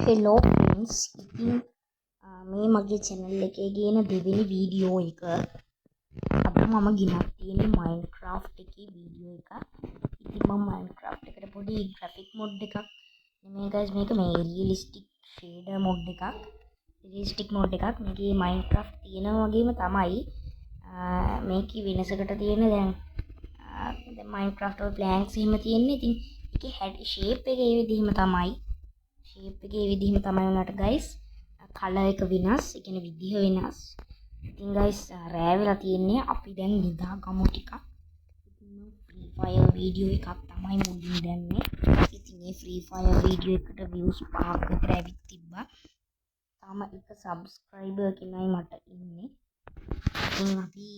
Hello friends, ඉතින් මේ මගේ channel එකේ ගේන දෙවෙනි වීඩියෝ එක. අද මම ගෙනත් තියෙන්නේ Minecraft එකේ වීඩියෝ එක. ඉතින් මම Minecraft එකට පොඩි graphic mode එකක් නෙමෙයි guys, මේක මේ realistic shader mode එකක්. realistic mode එකක්. මේකේ Minecraft තියෙනා වගේම තමයි මේකේ වෙනසකට තියෙන දැන් Minecraft වල planks එහෙම තියෙන්නේ. ඉතින් ඒකේ shape එක ඒ විදිහම තමයි. shape එකේ ඒ විදිහම තමයි උනාට guys. color එක වෙනස්, ඒ කියන්නේ විදිහ වෙනස්. ඉතින් guys රෑ වෙලා තියෙන්නේ, අපි දැන් නිදාගමු ටිකක්. ඉතින් මම free fire වීඩියෝ එකක් තමයි මුලින් දැම්මේ. ඉතින් මේ free fire වීඩියෝ එකට views 5ක් විතර ඇවිත් තිබ්බා. තාම එක subscriber කෙනයි මට ඉන්නේ. ඉතින් අපි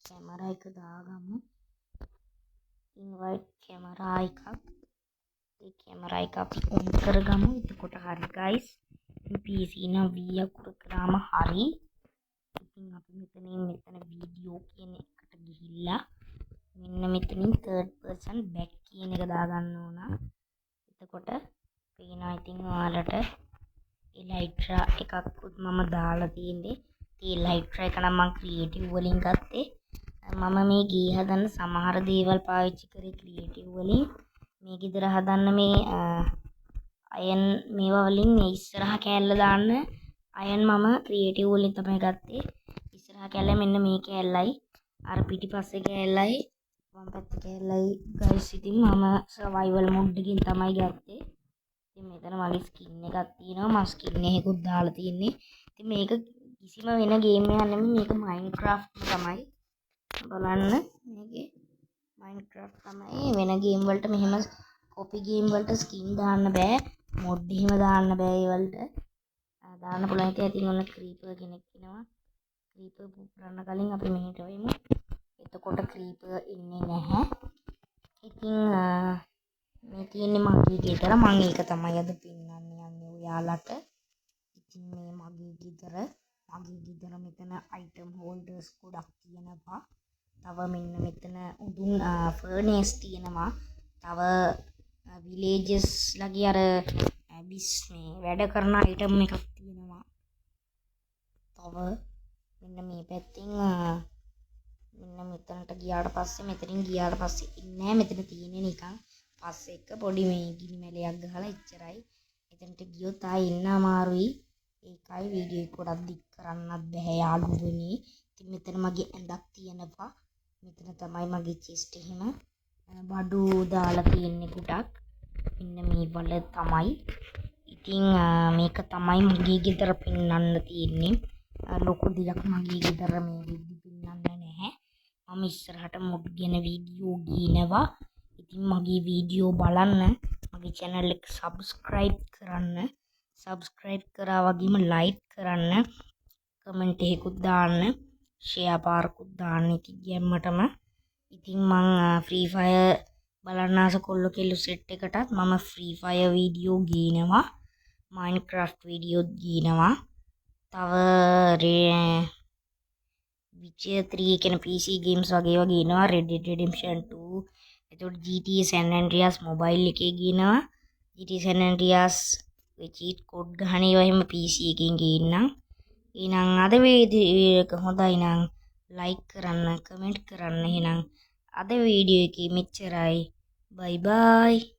කැමරා එක දාගමු. invite camera එකක්. ඒ කැමරා එක අපි on කරගමු. එතකොට හරි guys. මේ PC නම් V අකුර කරාම හරි. ඉතින් අපි මෙතන වීඩියෝ කියන එකට ගිහිල්ලා මෙන්න මෙතනින් third person back කියන එක දාගන්න ඕන. එතකොට පේනවා ඉතින් ඔයාලට Elytra එකක්කුත් මම දාලා තියෙන්නේ. ඒ Elytra එක නම් මම creative වලින් ගත්තේ. මම මේ ගේ හදන්න සමහර දේවල් පාවිච්චි කරේ creative වලින්. මේ ගෙදර හදන්න මේ අයන් මේවා වලින් මේ ඉස්සරහ කෑල්ල දාන්න අයන් මම ක්‍රියේටිව් වලින් තමයි ගත්තේ. ඉස්සරහ කෑල්ල මෙන්න මේ කෑල්ලයි, අර පිටිපස්සේ කෑල්ලයි, වම් පැත්තේ කෑල්ලයි guys. ඉතින් මම survival mode එකකින් තමයි ගත්තේ. ඉතින් මෙතන මගේ skin එකක් තියෙනවා. මම skin එකකුත් දාලා තියෙන්නේ. ඉතින් මේක කිසිම වෙන ගේම් එකක් නෙමෙයි, මේක Minecraft තමයි. බලන්න මේකේ Minecraft තමයි. වෙන ගේම් වලට මෙහෙම copy game වලට skin දාන්න බෑ, mod එහෙම දාන්න බෑ. ඒ වලට දාන්න පුළුවන්. ඉතින් ඔන්න creeper කෙනෙක් ඉනවා. creeper පුපුරන්න කලින් අපි මෙහෙට වෙමු. එතකොට creeper ඉන්නේ නැහැ. ඉතින් මේ තියෙන්නේ මගේ ගෙදර. මම ඒක තමයි අද පෙන්නන්න යන්නේ ඔයාලට. ඉතින් මේ මගේ ගෙදර මෙතන item holders ගොඩක් තියෙනවා. තව මෙන්න මෙතන උඩුන් furnace තියෙනවා. තව villages ලගේ අර මේ වැඩ කරන item එකක් තියෙනවා. තව මෙන්න මේ පැත්තෙන් මෙන්න මෙතනට ගියාට පස්සේ ඉන්නේ නැහැ. මෙතන තියෙන්නේ නිකන් පස් එක පොඩි මේ ගිනි මැලයක් ගහලා ඉච්චරයි. එතනට ගියොත් ආයෙ ඉන්න අමාරුයි. ඒකයි වීඩියෝ එක ගොඩක් දික් කරන්නත් බෑ යාළුවනේ. ඉතින් මෙතන මගේ ඇඳක් තියෙනවා. මෙතන තමයි මගේ chest එහෙම බඩු දාලා තියෙන්නේ ගොඩක්. මෙන්න මේ වල තමයි. ඉතින් මේක තමයි මගේ ගෙදර පෙන්වන්න තියෙන්නේ. ලොකු දෙයක් මගේ ගෙදර මේ විදි පෙන්වන්න නැහැ. මම ඉස්සරහට මොඩ් ගැන වීඩියෝ ගේනවා. ඉතින් මගේ වීඩියෝ බලන්න, මගේ channel එක subscribe කරන්න. subscribe කරා වගේම like කරන්න, comment එකකුත් දාන්න, share පාරකුත් දාන්න ඉතින් ගැම්මටම. ඉතින් මං free fire බලන්න ආස කොල්ල කෙල්ල set එකටත් මම free fire වීඩියෝ ගේනවා, Minecraft වීඩියෝ ගේනවා. තව Witcher 3 කියන PC games වගේ ගේනවා, Red Dead Redemption 2, එතකොට GTA San Andreas mobile එකේ ගේනවා. GTA San Andreas cheat code ගහන ඒවා එහෙම PC එකෙන් ගේන්නම්. එහෙනම් අද වීඩියෝ එක හොඳයි නම් like කරන්න, comment කරන්න. එහෙනම් අද වීඩියෝ එකේ මෙච්චරයි. bye bye.